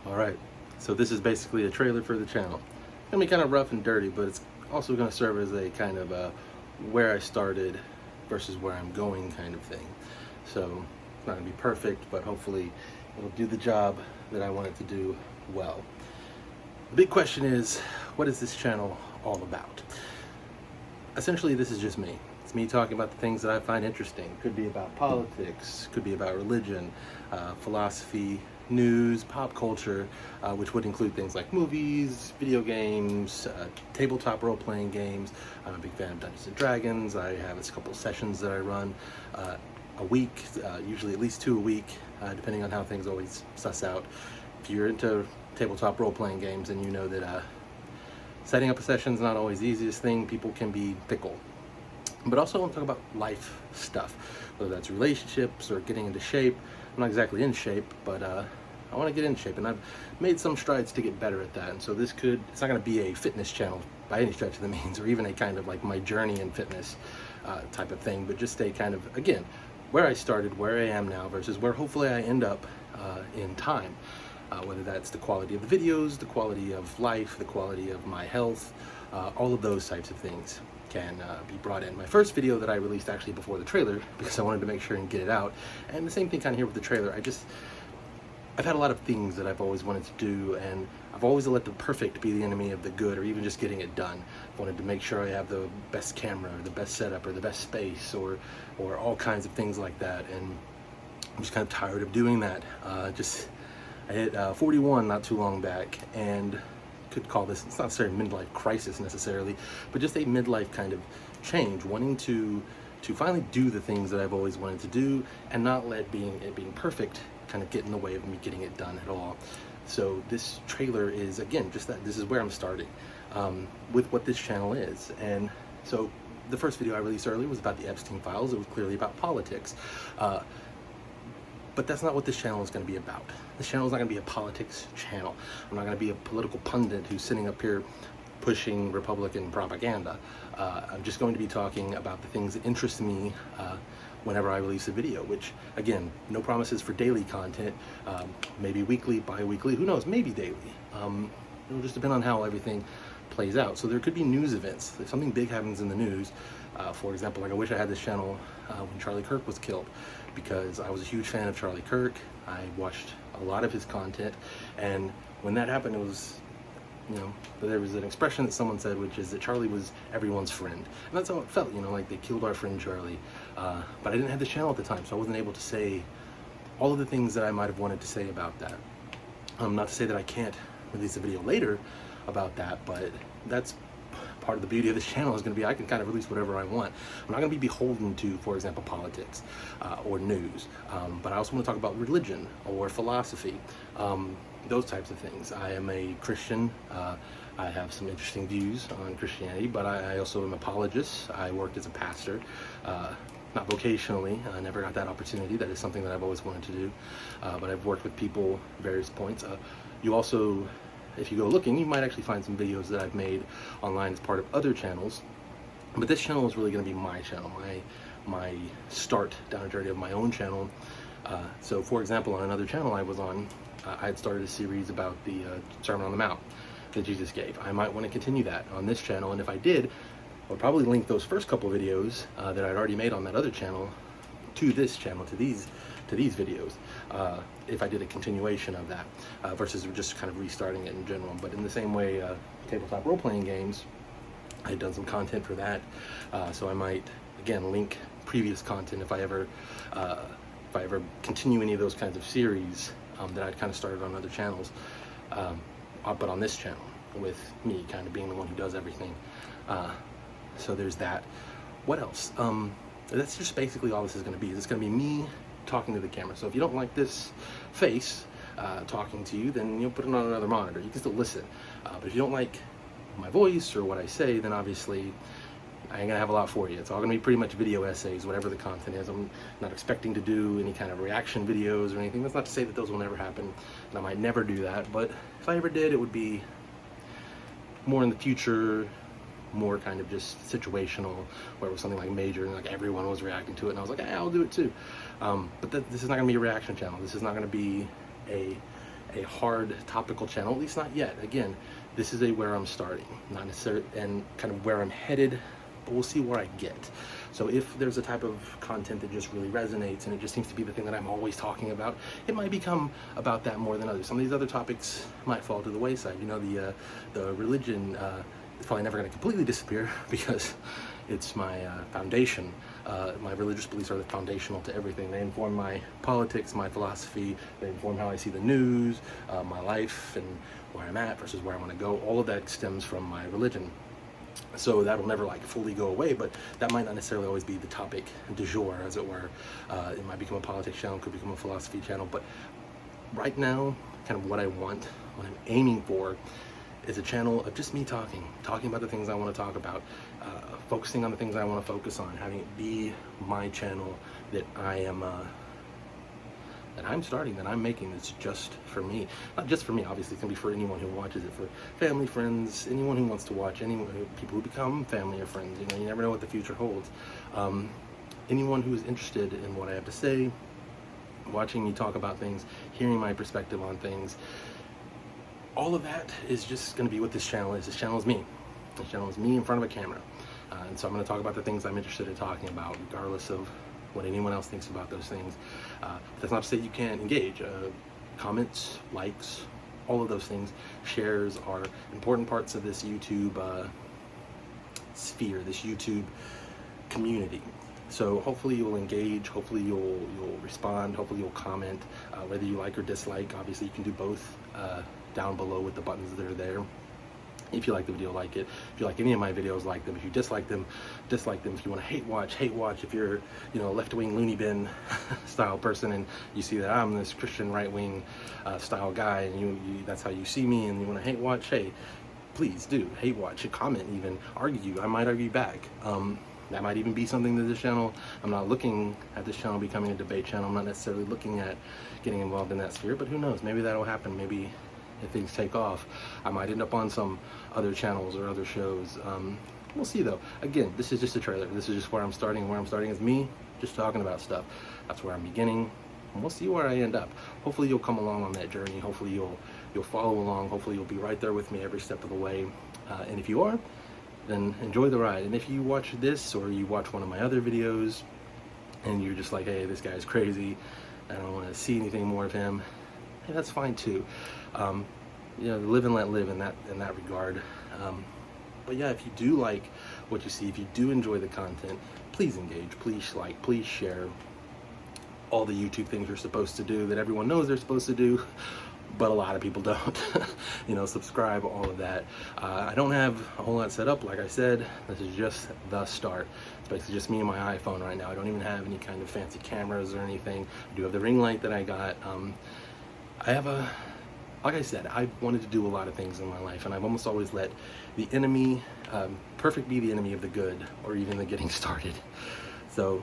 Alright, so this is basically a trailer for the channel. It's gonna be kind of rough and dirty, but it's also gonna serve as a kind of where I started versus where I'm going kind of thing. So it's not gonna be perfect, but hopefully it'll do the job that I want it to do well. The big question is, what is this channel all about? Essentially, this is just me. It's me talking about the things that I find interesting. Could be about politics, could be about religion, philosophy, news, pop culture, which would include things like movies, video games, tabletop role-playing games. I'm a big fan of Dungeons and Dragons. I have a couple sessions that I run a week, usually at least 2 a week, depending on how things always suss out. If you're into tabletop role-playing games, then you know that setting up a session is not always the easiest thing. People can be fickle. But also I want to talk about life stuff, whether that's relationships or getting into shape. I'm not exactly in shape, but I want to get in shape, and I've made some strides to get better at that. And so it's not going to be a fitness channel by any stretch of the means, or even a kind of like my journey in fitness type of thing, but just a kind of, again, where I started, where I am now versus where hopefully I end up in time. Whether that's the quality of the videos, the quality of life, the quality of my health, all of those types of things can be brought in. My first video that I released actually before the trailer, because I wanted to make sure and get it out, and the same thing kind of here with the trailer. I've had a lot of things that I've always wanted to do, and I've always let the perfect be the enemy of the good, or even just getting it done. I wanted to make sure I have the best camera, or the best setup, or the best space, or all kinds of things like that, and I'm just kind of tired of doing that. I hit 41 not too long back, and could call this, it's not necessarily a midlife crisis necessarily, but just a midlife kind of change, wanting to finally do the things that I've always wanted to do, and not let it being perfect kind of get in the way of me getting it done at all. So this trailer is, again, just that. This is where I'm starting with what this channel is. And so the first video I released earlier was about the Epstein files. It was clearly about politics. But that's not what this channel is going to be about. This channel is not going to be a politics channel. I'm not going to be a political pundit who's sitting up here pushing Republican propaganda. I'm just going to be talking about the things that interest me whenever I release a video, which, again, no promises for daily content, maybe weekly, bi-weekly, who knows, maybe daily. It'll just depend on how everything plays out. So there could be news events. If something big happens in the news, for example, like I wish I had this channel when Charlie Kirk was killed, because I was a huge fan of Charlie Kirk. I watched a lot of his content, and when that happened, it was, there was an expression that someone said, which is that Charlie was everyone's friend. And that's how it felt, like they killed our friend Charlie. But I didn't have the channel at the time, so I wasn't able to say all of the things that I might have wanted to say about that. Not to say that I can't release a video later about that, but that's part of the beauty of this channel is going to be I can kind of release whatever I want. I'm not going to be beholden to, for example, politics or news, but I also want to talk about religion or philosophy, those types of things. I am a Christian. I have some interesting views on Christianity, but I also am an apologist. I worked as a pastor, not vocationally. I never got that opportunity. That is something that I've always wanted to do, but I've worked with people at various points. You also, if you go looking, you might actually find some videos that I've made online as part of other channels. But this channel is really going to be my channel, my start down a journey of my own channel. So, for example, on another channel I was on, I had started a series about the Sermon on the Mount that Jesus gave. I might want to continue that on this channel, and if I did, I would probably link those first couple videos that I'd already made on that other channel to this channel, to these videos, if I did a continuation of that, versus just kind of restarting it in general. But in the same way, tabletop role-playing games, I had done some content for that, so I might, again, link previous content if I ever continue any of those kinds of series that I'd kind of started on other channels, but on this channel, with me kind of being the one who does everything. So there's that. What else? That's just basically all this is going to be. It's going to be me talking to the camera. So if you don't like this face talking to you, then you'll put it on another monitor. You can still listen. But if you don't like my voice or what I say, then obviously I ain't gonna have a lot for you. It's all gonna be pretty much video essays, whatever the content is. I'm not expecting to do any kind of reaction videos or anything. That's not to say that those will never happen, and I might never do that, but if I ever did, it would be more in the future, more kind of just situational, where it was something like major and like everyone was reacting to it, and I was like, hey, I'll do it too. But this is not gonna be a reaction channel. This is not gonna be a a hard topical channel, at least not yet. Again, this is a where I'm starting, not necessarily, and kind of where I'm headed, but we'll see where I get. So if there's a type of content that just really resonates and it just seems to be the thing that I'm always talking about, it might become about that more than others. Some of these other topics might fall to the wayside. You know, the religion is probably never going to completely disappear because it's my foundation. My religious beliefs are foundational to everything. They inform my politics, my philosophy, they inform how I see the news, my life, and where I'm at versus where I want to go. All of that stems from my religion. So that'll never like fully go away, but that might not necessarily always be the topic du jour, as it were. It might become a politics channel, could become a philosophy channel, but right now, kind of what I want, what I'm aiming for, is a channel of just me talking about the things I want to talk about, focusing on the things I want to focus on, having it be my channel that I'm starting, that I'm making. It's just for me. Not just for me, obviously. It's going to be for anyone who watches it, for family, friends, anyone who wants to watch, anyone, people who become family or friends. You know, you never know what the future holds. Anyone who is interested in what I have to say, watching me talk about things, hearing my perspective on things, all of that is just going to be what this channel is. This channel is me. This channel is me in front of a camera. And so I'm going to talk about the things I'm interested in talking about, regardless of what anyone else thinks about those things. That's not to say you can't engage. Comments, likes, all of those things, shares are important parts of this YouTube sphere, this YouTube community. So hopefully you'll engage, hopefully you'll respond, hopefully you'll comment, whether you like or dislike. Obviously you can do both down below with the buttons that are there. If you like the video, like it. If you like any of my videos, like them. If you dislike them, dislike them. If you want to hate watch. If you're, you know, left-wing loony bin style person and you see that I'm this Christian right-wing style guy and you that's how you see me and you want to hate watch, hey, please do. Hate watch, comment even, argue. I might argue back. That might even be something that this channel, I'm not looking at this channel becoming a debate channel. I'm not necessarily looking at getting involved in that sphere, but who knows? Maybe that'll happen. Maybe if things take off, I might end up on some other channels or other shows. We'll see though. Again, this is just a trailer. This is just where I'm starting. Where I'm starting is me just talking about stuff. That's where I'm beginning, and we'll see where I end up. Hopefully you'll come along on that journey. Hopefully you'll follow along. Hopefully you'll be right there with me every step of the way. And if you are, then enjoy the ride. And if you watch this or you watch one of my other videos and you're just like, hey, this guy's crazy, I don't want to see anything more of him, hey, that's fine too. You know, live and let live in that regard. But yeah, if you do like what you see, if you do enjoy the content, please engage, please like, please share all the YouTube things you're supposed to do that everyone knows they're supposed to do, but a lot of people don't. You know, subscribe, all of that. I don't have a whole lot set up, like I said. This is just the start. It's basically just me and my iPhone right now. I don't even have any kind of fancy cameras or anything. I do have the ring light that I got. Like I said, I wanted to do a lot of things in my life, and I've almost always let the enemy, perfect be the enemy of the good, or even the getting started. So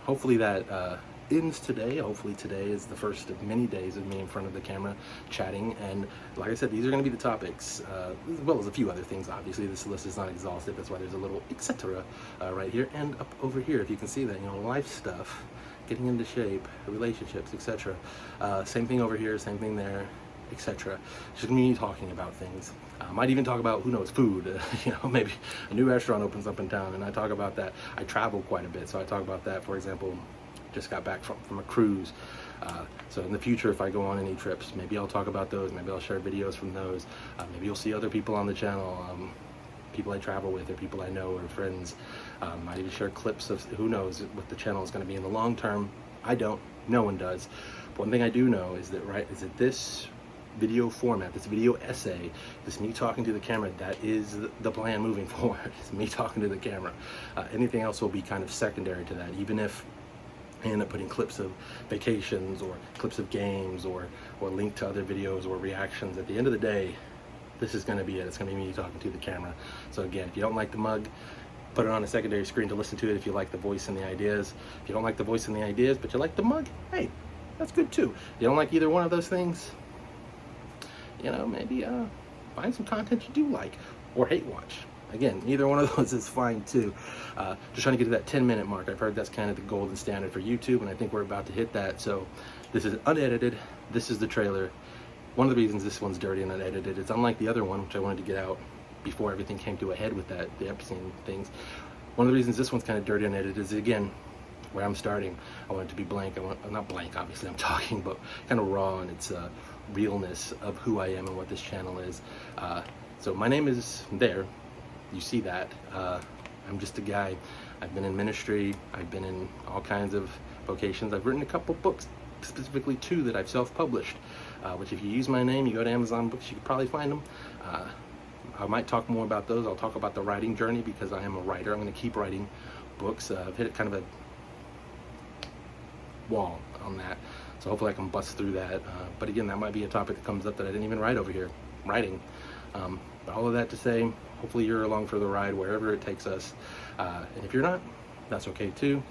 hopefully that ends today. Hopefully today is the first of many days of me in front of the camera chatting. And like I said, these are going to be the topics, as well as a few other things. Obviously, this list is not exhaustive. That's why there's a little etc. Right here and up over here. If you can see that, you know, life stuff, getting into shape, relationships, etc. Same thing over here, same thing there, etc. Just me talking about things. Might even talk about, who knows, food. You know, maybe a new restaurant opens up in town and I talk about that. I travel quite a bit, so I talk about that. For example, just got back from a cruise. So in the future, if I go on any trips, maybe I'll talk about those. Maybe I'll share videos from those. Maybe you'll see other people on the channel, people I travel with or people I know or friends. Might even share clips of, who knows what the channel is going to be in the long term. I don't. No one does. But one thing I do know is that this video format, this video essay, this me talking to the camera, that is the plan moving forward. It's me talking to the camera. Anything else will be kind of secondary to that, even if I end up putting clips of vacations or clips of games or link to other videos or reactions. At the end of the day, this is going to be it. It's going to be me talking to the camera. So again, if you don't like the mug, put it on a secondary screen to listen to it if you like the voice and the ideas. If you don't like the voice and the ideas, but you like the mug, hey, that's good too. If you don't like either one of those things, you know, maybe find some content you do like or hate watch. Again, either one of those is fine too. Just trying to get to that 10-minute mark. I've heard that's kind of the golden standard for YouTube, and I think we're about to hit that. So this is unedited. This is the trailer. one of the reasons this one's dirty and unedited, it's unlike the other one, which I wanted to get out before everything came to a head with the Epstein things. One of the reasons this one's kind of dirty and unedited is, again, where I'm starting. I want it to be blank. Not blank, obviously I'm talking, but kind of raw in its realness of who I am and what this channel is. So my name is there. You see that. I'm just a guy. I've been in ministry. I've been in all kinds of vocations. I've written a couple books, specifically 2 that I've self-published, which if you use my name, you go to Amazon Books, you could probably find them. I might talk more about those. I'll talk about the writing journey because I am a writer. I'm going to keep writing books. I've hit kind of a wall on that, so hopefully I can bust through that. But again, that might be a topic that comes up that I didn't even write over here, writing. But all of that to say, hopefully you're along for the ride wherever it takes us. And if you're not, that's okay too.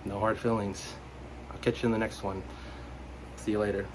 No hard feelings. I'll catch you in the next one. See you later.